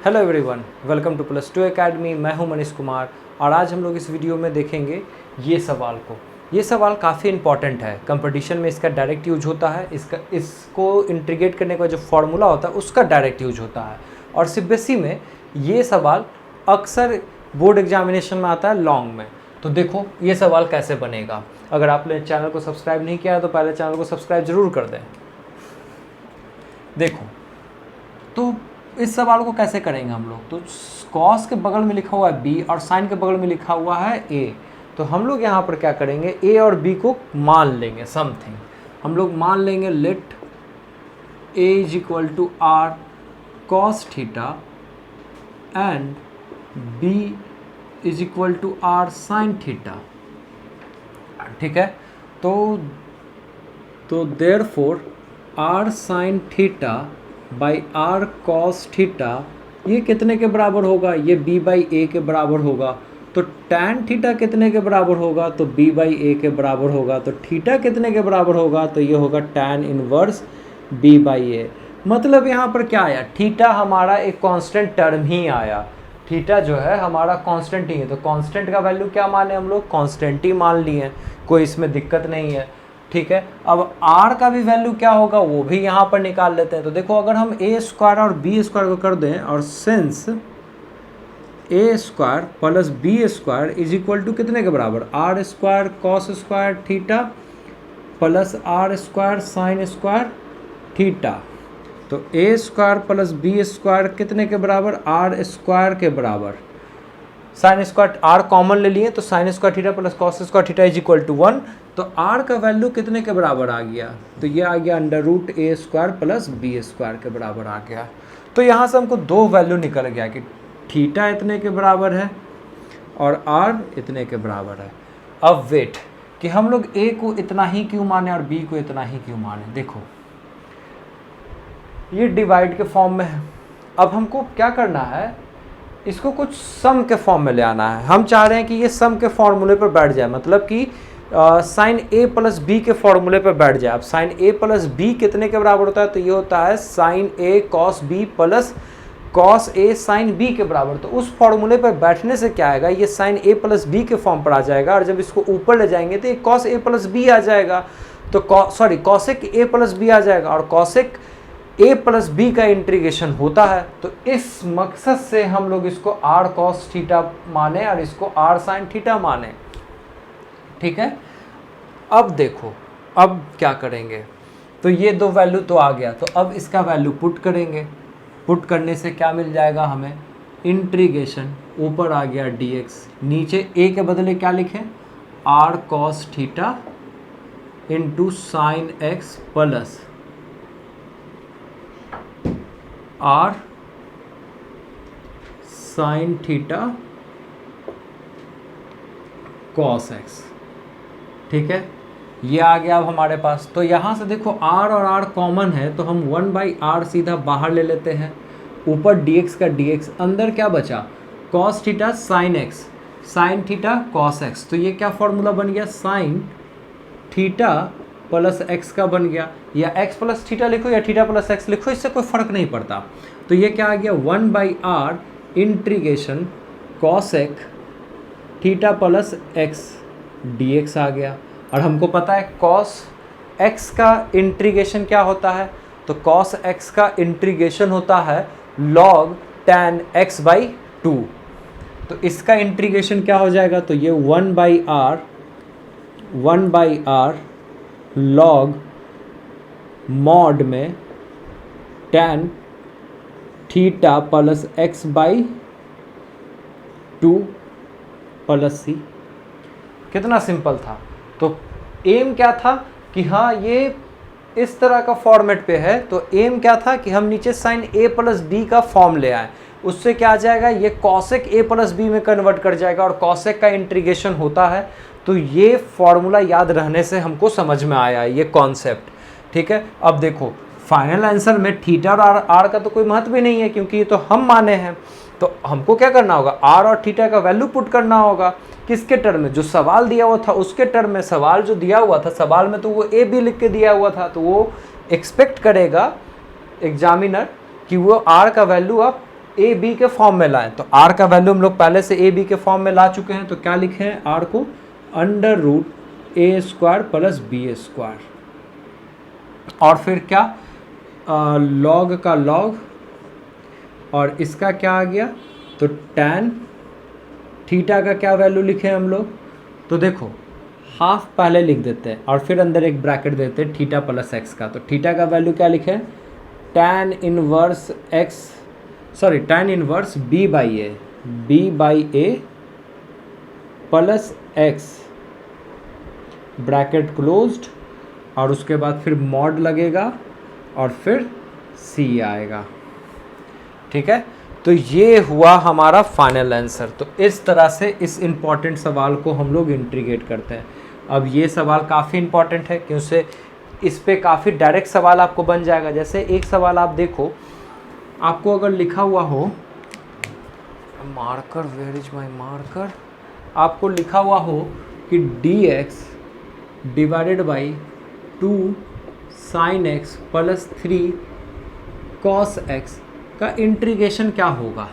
Hello everyone, welcome to +2 academy. मैं हूं मनीष कुमार और आज हम लोग इस वीडियो में देखेंगे ये सवाल को। ये सवाल काफ़ी इंपॉर्टेंट है, कंपटीशन में इसका डायरेक्ट यूज होता है। इसको इंटीग्रेट करने का जो फॉर्मूला होता है उसका डायरेक्ट यूज होता है। और सीबीएसई में ये सवाल अक्सर बोर्ड एग्जामिनेशन में आता है लॉन्ग में। तो देखो ये सवाल कैसे बनेगा। अगर आपने चैनल को सब्सक्राइब नहीं किया है तो पहले चैनल को सब्सक्राइब ज़रूर कर दें। देखो तो इस सवाल को कैसे करेंगे हम लोग। तो कॉस के बगल में लिखा हुआ है बी और साइन के बगल में लिखा हुआ है ए। तो हम लोग यहाँ पर क्या करेंगे, ए और बी को मान लेंगे समथिंग। हम लोग मान लेंगे let A is equal to r cos theta and B is equal to r sin theta. ठीक है, तो therefore r sin theta by r cos theta ये कितने के बराबर होगा, ये b बाई ए के बराबर होगा। तो tan थीटा कितने के बराबर होगा, तो b बाई ए के बराबर होगा। तो थीटा कितने के बराबर होगा, तो ये होगा tan इनवर्स b बाई ए। मतलब यहाँ पर क्या आया, थीटा हमारा एक कांस्टेंट टर्म ही आया। थीटा जो है हमारा कांस्टेंट ही है। तो कांस्टेंट का वैल्यू क्या माने हम लोग, कांस्टेंट ही मान लिए, कोई इसमें दिक्कत नहीं है। ठीक है, अब r का भी वैल्यू क्या होगा वो भी यहाँ पर निकाल लेते हैं। तो देखो अगर हम a स्क्वायर और b स्क्वायर को कर दें और since a square plus b square is equal to कितने के बराबर, r square cos square theta plus r square sin square theta. तो a square plus b square कितने के बराबर, r स्क्वायर के बराबर। साइन स्क्वायर r कॉमन ले लिए तो sin square theta plus cos square theta is equal to 1। तो r का वैल्यू कितने के बराबर आ गया, तो ये आ गया अंडर रूट ए स्क्वायर प्लस बी स्क्वायर के बराबर आ गया। तो यहाँ से हमको दो वैल्यू निकल गया कि थीटा इतने के बराबर है और r इतने के बराबर है। अब वेट कि हम लोग a को इतना ही क्यों माने और b को इतना ही क्यों माने। देखो ये डिवाइड के फॉर्म में है। अब हमको क्या करना है, इसको कुछ सम के फॉर्म में ले आना है। हम चाह रहे हैं कि ये सम के फॉर्मूले पर बैठ जाए, मतलब कि साइन ए प्लस बी के फॉर्मूले पर बैठ जाए। अब साइन ए प्लस बी कितने के बराबर होता है, तो ये होता है sign A cos B plus cos A sine B के बराबर। तो उस फॉर्मूले पर बैठने से क्या आएगा, ये साइन ए प्लस बी के फॉर्म पर आ जाएगा और जब इसको ऊपर ले जाएंगे तो ये कॉस ए प्लस बी आ जाएगा। तो कॉसेक ए प्लस बी आ जाएगा और कॉसेक a प्लस बी का इंटीग्रेशन होता है। तो इस मकसद से हम लोग इसको r cos थीटा माने और इसको r sin थीटा माने। ठीक है, अब देखो अब क्या करेंगे, तो ये दो वैल्यू तो आ गया। तो अब इसका वैल्यू पुट करेंगे। पुट करने से क्या मिल जाएगा हमें, इंटीग्रेशन ऊपर आ गया dx, नीचे a के बदले क्या लिखें, r cos theta into sine x plus r sine theta cos x. ठीक है, ये आ गया अब हमारे पास। तो यहाँ से देखो r और r कॉमन है तो हम 1/r सीधा बाहर ले लेते हैं। ऊपर dx का dx, अंदर क्या बचा, cos theta sine x, sine theta cos x. तो ये क्या फॉर्मूला बन गया, साइन थीटा प्लस एक्स का बन गया। या एक्स प्लस थीटा लिखो या थीटा प्लस एक्स लिखो, इससे कोई फर्क नहीं पड़ता। तो ये क्या आ गया, 1/r integration cosec theta plus x dx आ गया। और हमको पता है कॉस एक्स का इंटीग्रेशन क्या होता है, तो कॉस एक्स का इंटीग्रेशन होता है log tan x बाई 2। तो इसका इंटीग्रेशन क्या हो जाएगा, तो ये 1/r log मॉड में tan theta plus x by 2 plus c. कितना सिंपल था। तो एम क्या था कि हाँ ये इस तरह का फॉर्मेट पे है। तो एम क्या था कि हम नीचे साइन ए प्लस बी का फॉर्म ले आए, उससे क्या आ जाएगा, ये कॉसेक ए प्लस बी में कन्वर्ट कर जाएगा और कॉसेक का इंटीग्रेशन होता है। तो ये फॉर्मूला याद रहने से हमको समझ में आया ये कॉन्सेप्ट। ठीक है, अब देखो फाइनल आंसर में थीटा और आर का तो कोई महत्व भी नहीं है क्योंकि ये तो हम माने हैं। तो हमको क्या करना होगा, आर और थीटा का वैल्यू पुट करना होगा। किसके टर्म में, जो सवाल दिया हुआ था उसके टर्म में। सवाल जो दिया हुआ था, सवाल में तो वो ए बी लिख के दिया हुआ था, तो वो एक्सपेक्ट करेगा एग्जामिनर कि वो आर का वैल्यू आप ए बी के फॉर्म में लाएं, तो आर का वैल्यू हम लोग पहले से ए बी के फॉर्म में ला चुके हैं, तो क्या लिखे हैं आर को अंडर रूट ए स्क्वायर प्लस बी स्क्वायर, और फिर क्या लॉग का लॉग, और इसका क्या आ गया, तो टैन थीटा का क्या वैल्यू लिखे हम लोग, तो देखो हाफ पहले लिख देते हैं और फिर अंदर एक ब्रैकेट देते हैं थीटा प्लस एक्स का, तो थीटा का वैल्यू क्या लिखे हैं tan inverse x, sorry tan inverse B by A plus x bracket closed, और उसके बाद फिर मॉड लगेगा और फिर सी आएगा। ठीक है, तो ये हुआ हमारा फाइनल आंसर। तो इस तरह से इस इम्पॉर्टेंट सवाल को हम लोग इंटीग्रेट करते हैं। अब ये सवाल काफ़ी इम्पॉर्टेंट है क्योंकि इस पे काफ़ी डायरेक्ट सवाल आपको बन जाएगा। जैसे एक सवाल आप देखो, आपको अगर लिखा हुआ हो marker, where is my marker, आपको लिखा हुआ हो कि dx divided by 2 sin x plus 3 cos x का इंटीग्रेशन क्या होगा,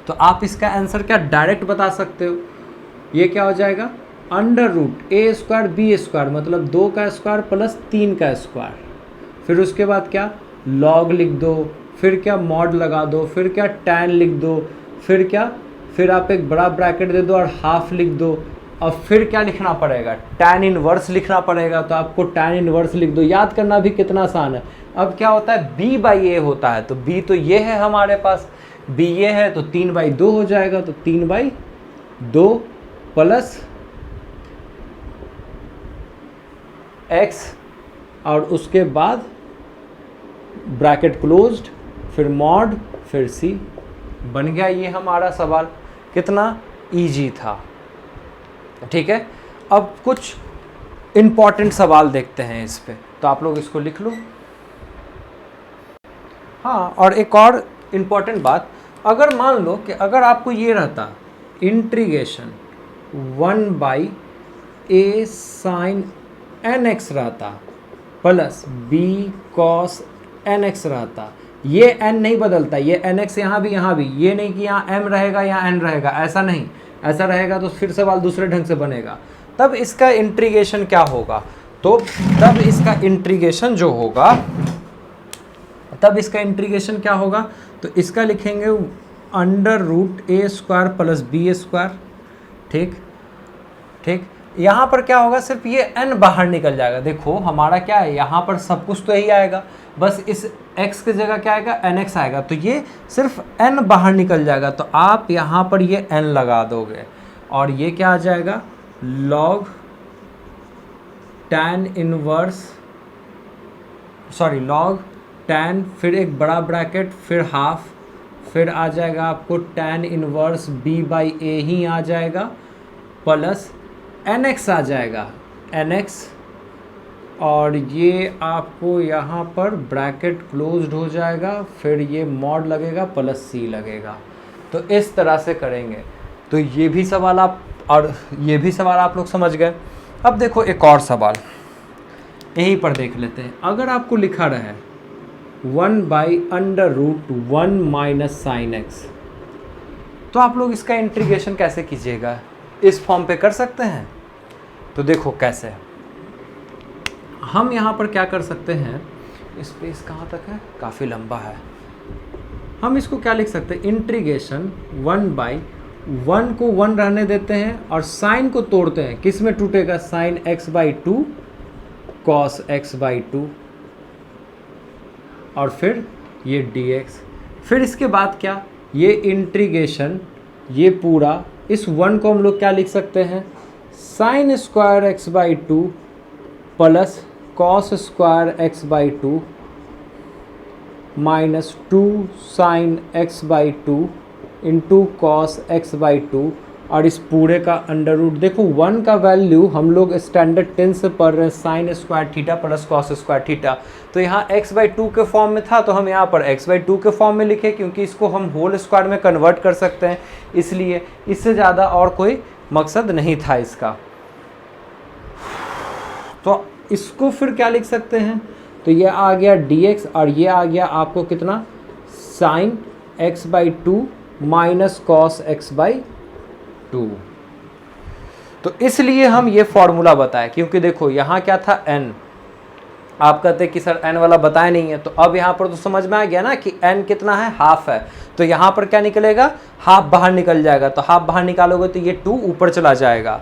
तो आप इसका आंसर क्या डायरेक्ट बता सकते हो। ये क्या हो जाएगा अंडर रूट ए स्क्वायर बी स्क्वायर, मतलब 2 का स्क्वायर प्लस 3 का स्क्वायर, फिर उसके बाद क्या लॉग लिख दो, फिर क्या मॉड लगा दो, फिर क्या टैन लिख दो, फिर क्या, फिर आप एक बड़ा ब्रैकेट दे दो और हाफ लिख दो, और फिर क्या लिखना पड़ेगा टैन इनवर्स लिखना पड़ेगा, तो आपको टैन इनवर्स लिख दो। याद करना भी कितना आसान है। अब क्या होता है b बाई ए होता है, तो b तो ये है हमारे पास, b ये है तो 3/2 हो जाएगा, तो 3/2 प्लस x, और उसके बाद ब्रैकेट क्लोज्ड, फिर मॉड, फिर c, बन गया ये हमारा सवाल। कितना इजी था। ठीक है, अब कुछ इम्पॉर्टेंट सवाल देखते हैं इस पे, तो आप लोग इसको लिख लो। हाँ, और एक और इम्पॉर्टेंट बात, अगर मान लो कि अगर आपको ये रहता इंटीग्रेशन 1/a sin nx रहता प्लस b cos nx रहता, ये n नहीं बदलता, ये nx यहाँ भी, ये नहीं कि यहाँ m रहेगा यहाँ n रहेगा, ऐसा नहीं, ऐसा रहेगा तो फिर सवाल दूसरे ढंग से बनेगा। तब इसका इंटीग्रेशन क्या होगा, तो तब इसका इंटीग्रेशन जो होगा, तब इसका इंटीग्रेशन क्या होगा, तो इसका लिखेंगे अंडर रूट ए स्क्वायर प्लस बी स्क्वायर। ठीक ठीक, यहाँ पर क्या होगा, सिर्फ ये n बाहर निकल जाएगा। देखो हमारा क्या है, यहाँ पर सब कुछ तो यही आएगा, बस इस x की जगह क्या आएगा nx आएगा, तो ये सिर्फ n बाहर निकल जाएगा, तो आप यहाँ पर ये n लगा दोगे, और ये क्या आ जाएगा log tan inverse, sorry log tan, फिर एक बड़ा ब्रैकेट, फिर हाफ, फिर आ जाएगा आपको tan इनवर्स b बाई ए ही आ जाएगा, प्लस nx आ जाएगा nx, और ये आपको यहाँ पर ब्रैकेट क्लोज्ड हो जाएगा, फिर ये मॉड लगेगा प्लस सी लगेगा। तो इस तरह से करेंगे। तो ये भी सवाल आप, और ये भी सवाल आप लोग समझ गए। अब देखो एक और सवाल यहीं पर देख लेते हैं। अगर आपको लिखा रहे 1/√1 माइनस साइन एक्स, तो आप लोग इसका इंटीग्रेशन कैसे कीजिएगा, इस फॉर्म पे कर सकते हैं। तो देखो कैसे, हम यहाँ पर क्या कर सकते हैं, स्पेस कहाँ तक है, काफ़ी लंबा है। हम इसको क्या लिख सकते हैं, इंटीग्रेशन 1/1 को 1 रहने देते हैं और साइन को तोड़ते हैं, किस में टूटेगा, साइन x/2 cos x/2, और फिर ये dx, फिर इसके बाद क्या, ये इंटीग्रेशन, ये पूरा, इस 1 को हम लोग क्या लिख सकते हैं, sin square x/2 plus cos square x/2 minus 2 sin x/2 into cos x/2, और इस पूरे का अंडर रूट। देखो 1 का वैल्यू हम लोग स्टैंडर्ड 10 से पढ़ रहे हैं, sin square theta plus cos square theta, तो यहाँ x/2 के फॉर्म में था, तो हम यहाँ पर x/2 के फॉर्म में लिखे, क्योंकि इसको हम होल स्क्वायर में कन्वर्ट कर सकते हैं, इसलिए इससे ज़्यादा और कोई मकसद नहीं था इसका। तो इसको फिर क्या लिख सकते हैं, तो ये आ गया dx, और ये आ गया आपको कितना, sine x by two minus cos x by two. तो इसलिए हम ये फॉर्मूला बताए, क्योंकि देखो यहाँ क्या था n, आप कहते कि सर n वाला बताया नहीं है, तो अब यहाँ पर तो समझ में आ गया ना कि n कितना है, हाफ है। तो यहाँ पर क्या निकलेगा, हाफ बाहर निकल जाएगा, तो हाफ बाहर निकालोगे तो ये 2 ऊपर चला जाएगा,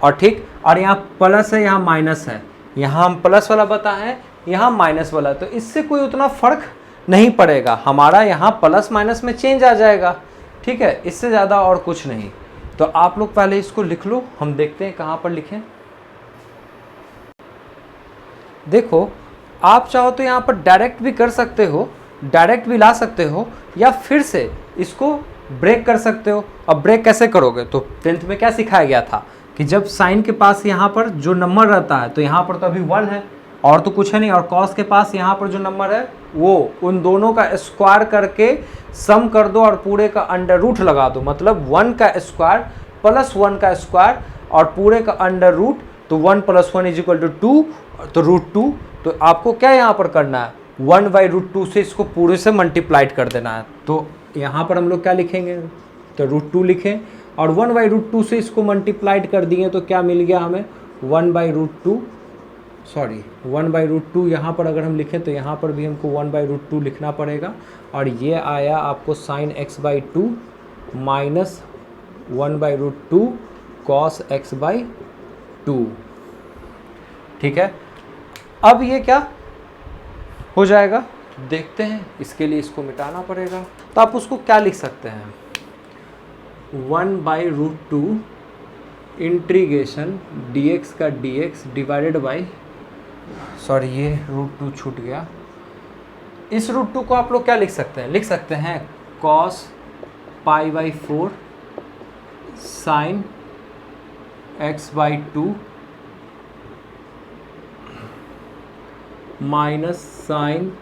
और ठीक, और यहाँ प्लस है, यहाँ माइनस है, यहाँ हम प्लस वाला बताए, यहाँ माइनस वाला, तो इससे कोई उतना फर्क नहीं पड़ेगा, हमारा यहाँ प्लस माइनस में चेंज आ जाएगा, ठीक है, इससे ज़्यादा और कुछ नहीं। तो आप लोग पहले इसको लिख लो, हम देखते हैं कहाँ पर लिखें। देखो आप चाहो तो यहाँ पर डायरेक्ट भी कर सकते हो, डायरेक्ट भी ला सकते हो, या फिर से इसको ब्रेक कर सकते हो। अब ब्रेक कैसे करोगे, तो 10th में क्या सिखाया गया था कि जब साइन के पास यहाँ पर जो नंबर रहता है, तो यहाँ पर तो अभी 1 है और तो कुछ है नहीं, और कॉस के पास यहाँ पर जो नंबर है वो उन दोनों का स्क्वायर करके सम कर दो और पूरे का अंडर रूट लगा दो, मतलब 1 का स्क्वायर प्लस 1 का स्क्वायर और पूरे का अंडर रूट, तो 1 + 1 = 2, तो √2। तो आपको क्या यहाँ पर करना है, 1/√2 से इसको पूरे से मल्टीप्लाइड कर देना है। तो यहाँ पर हम लोग क्या लिखेंगे, तो √2 लिखें, और 1/√2 से इसको मल्टीप्लाइड कर दिए, तो क्या मिल गया हमें, 1/√2 यहाँ पर अगर हम लिखें तो यहाँ पर भी हमको 1/√2 लिखना पड़ेगा, और ये आया आपको sin x/2 minus 1/√2 cos x/2, ठीक है। अब ये क्या हो जाएगा, देखते हैं, इसके लिए इसको मिटाना पड़ेगा, तो आप उसको क्या लिख सकते हैं, 1/√2 इंटीग्रेशन dx का dx डिवाइडेड बाई, सॉरी ये √2 छूट गया, इस √2 को आप लोग क्या लिख सकते हैं, लिख सकते हैं cos π/4 sin x/2 minus sign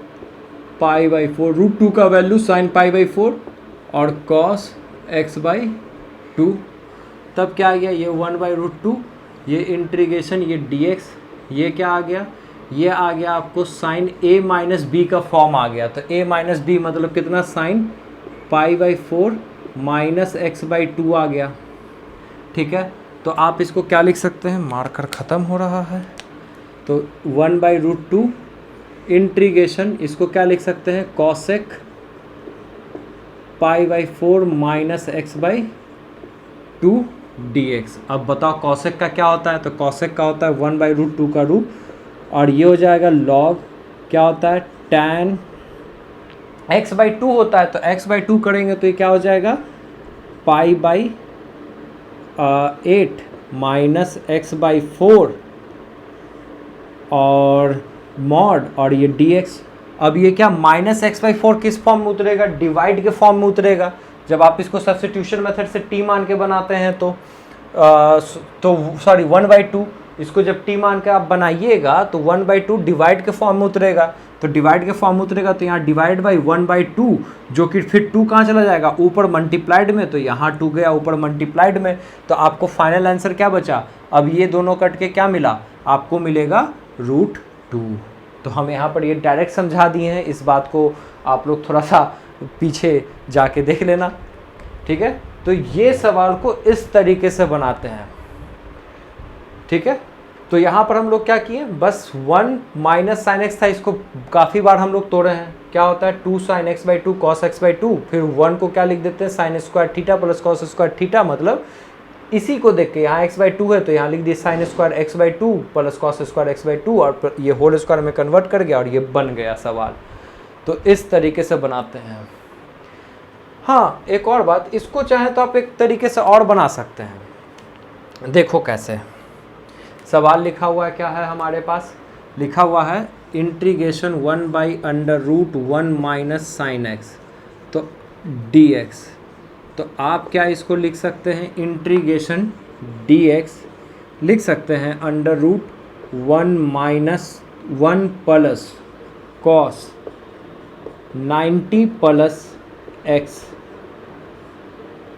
π/4, √2 का वैल्यू sin π/4 और cos x/2, तब क्या आ गया, ये 1/√2, ये इंटीग्रेशन, ये dx, ये क्या आ गया, ये आ गया आपको sin a - b का फॉर्म आ गया। तो a - b मतलब कितना, sin π/4 माइनस x/2 आ गया, ठीक है। तो आप इसको क्या लिख सकते हैं, मार्कर ख़त्म हो रहा है, तो 1/√2 इंटीग्रेशन, इसको क्या लिख सकते हैं, cosec π/4 माइनस x/2 dx। अब बताओ cosec का क्या होता है, तो cosec का होता है 1/√2 का रूट, और ये हो जाएगा log, क्या होता है, tan x/2 होता है, तो x/2 करेंगे तो ये क्या हो जाएगा, π/8 माइनस x/4 और मॉड, और ये dx। अब ये क्या, माइनस x/4 किस फॉर्म में उतरेगा, डिवाइड के फॉर्म में उतरेगा। जब आप इसको सब्स्टिट्यूशन मेथड से t मान के बनाते हैं तो सॉरी 1/2, इसको जब t मान के आप बनाइएगा तो 1/2 डिवाइड के फॉर्म में उतरेगा, तो डिवाइड के फॉर्म में उतरेगा, तो यहाँ डिवाइड बाई 1/2, जो कि फिर 2 कहाँ चला जाएगा, ऊपर मल्टीप्लाइड में, तो यहाँ 2 गया ऊपर मल्टीप्लाइड में, तो आपको फाइनल आंसर क्या बचा, अब ये दोनों कट के क्या मिला, आपको मिलेगा √2। तो हम यहाँ पर ये डायरेक्ट समझा दिए हैं, इस बात को आप लोग थोड़ा सा पीछे जाके देख लेना, ठीक है। तो ये सवाल को इस तरीके से बनाते हैं, ठीक है। तो यहाँ पर हम लोग क्या किए, बस 1 माइनस साइन एक्स था, इसको काफ़ी बार हम लोग तोड़े हैं, क्या होता है 2 sin x/2 cos x/2, फिर 1 को क्या लिख देते हैं, sin square theta plus cos square theta, मतलब इसी को देख के यहाँ x/2 है तो यहाँ लिख दिए sin square x/2 plus cos square x/2, और ये होल स्क्वायर में कन्वर्ट कर गया और ये बन गया सवाल। तो इस तरीके से बनाते हैं। हाँ, एक और बात, इसको चाहे तो आप एक तरीके से और बना सकते हैं, देखो कैसे। सवाल लिखा हुआ है, क्या है हमारे पास, लिखा हुआ है इंटीग्रेशन 1/√1 माइनस साइन एक्स, तो dx। तो आप क्या इसको लिख सकते हैं, इंटीग्रेशन dx लिख सकते हैं √1 minus 1 plus cos 90 plus x,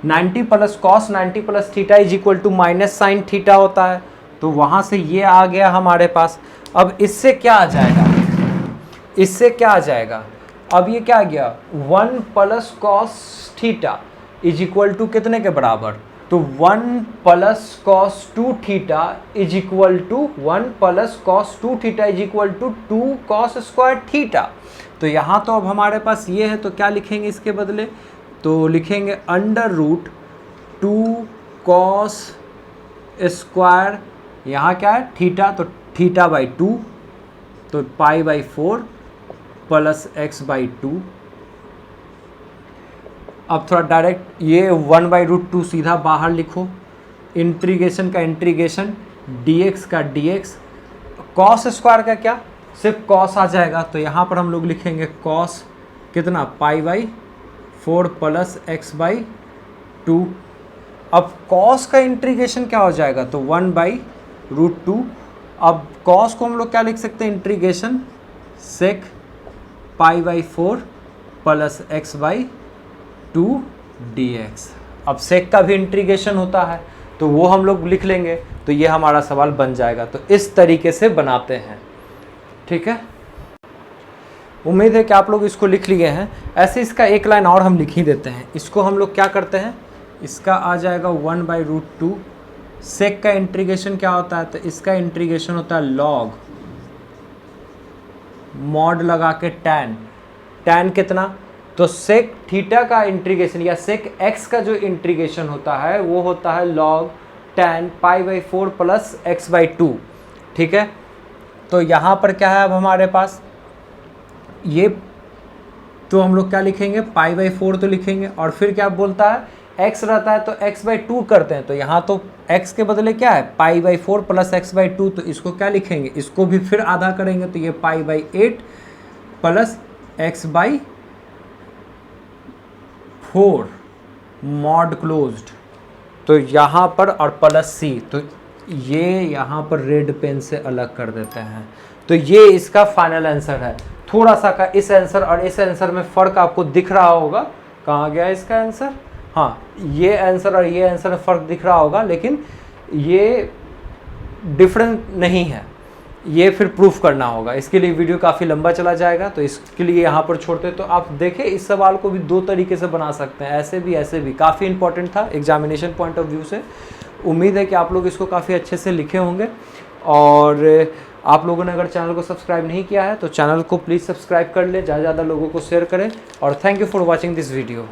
90 plus cos 90 plus theta is equal to minus sin theta होता है, तो वहाँ से ये आ गया हमारे पास। अब इससे क्या आ जाएगा, इससे क्या आ जाएगा, अब ये क्या आ गया 1 plus cos theta is equal to कितने के बराबर, तो 1 plus cos 2 theta is equal to 1 plus cos 2 theta is equal to 2 cos square theta. तो यहाँ तो अब हमारे पास ये है, तो क्या लिखेंगे इसके बदले, तो लिखेंगे अंडर रूट 2 कॉस स्क्वायर, यहाँ क्या है थीटा, तो थीटा बाई 2, तो पाई बाई 4 प्लस एक्स बाई 2। अब थोड़ा डायरेक्ट ये 1 बाई रूट 2 सीधा बाहर लिखो, इंटीग्रेशन का इंटीग्रेशन, dx का dx, कॉस स्क्वायर का क्या सिर्फ कॉस आ जाएगा, तो यहाँ पर हम लोग लिखेंगे कॉस कितना पाई बाई 4 प्लस एक्स बाई 2। अब कॉस का इंटीग्रेशन क्या हो जाएगा, तो 1 बाई रूट 2। अब कॉस को हम लोग क्या लिख सकते हैं, integration sec pi by 4 plus x by 2 dx। अब सेक का भी इंटीग्रेशन होता है तो वो हम लोग लिख लेंगे, तो ये हमारा सवाल बन जाएगा। तो इस तरीके से बनाते हैं, ठीक है। उम्मीद है कि आप लोग इसको लिख लिए हैं। ऐसे इसका एक लाइन और हम लिख ही देते हैं। इसको हम लोग क्या करते हैं, इसका आ जाएगा 1 बाई रूट 2। सेक का इंटीग्रेशन क्या होता है, तो इसका इंटीग्रेशन होता है लॉग मॉड लगा के टैन, टैन कितना, तो सेक थीटा का इंटीग्रेशन या सेक एक्स का जो इंटीग्रेशन होता है वो होता है log tan pi by 4 plus x by 2, ठीक है। तो यहाँ पर क्या है अब हमारे पास ये, तो हम लोग क्या लिखेंगे पाई बाई 4 तो लिखेंगे, और फिर क्या बोलता है x रहता है तो x बाई 2 करते हैं, तो यहाँ तो x के बदले क्या है पाई बाई 4 प्लस एक्स बाई 2, तो इसको क्या लिखेंगे, इसको भी फिर आधा करेंगे, तो ये pi by 8 plus x by 4 mod closed, तो यहाँ पर और प्लस c, तो ये यहाँ पर रेड पेन से अलग कर देते हैं। तो ये इसका फाइनल आंसर है। थोड़ा सा का इस आंसर और इस आंसर में फ़र्क आपको दिख रहा होगा, कहाँ गया इसका आंसर, हाँ ये आंसर और ये आंसर में फ़र्क दिख रहा होगा, लेकिन ये डिफरेंट नहीं है, ये फिर प्रूफ करना होगा। इसके लिए वीडियो काफ़ी लंबा चला जाएगा, तो इसके लिए यहाँ पर छोड़ते। तो आप देखें इस सवाल को भी दो तरीके से बना सकते हैं, ऐसे भी काफ़ी इंपॉर्टेंट था एग्जामिनेशन पॉइंट ऑफ व्यू से। उम्मीद है कि आप लोग इसको काफ़ी अच्छे से लिखे होंगे। और आप लोगों ने अगर चैनल को सब्सक्राइब नहीं किया है तो चैनल को प्लीज़ सब्सक्राइब कर लें, ज़्यादा से ज़्यादा लोगों को शेयर करें। और thank you for watching this video.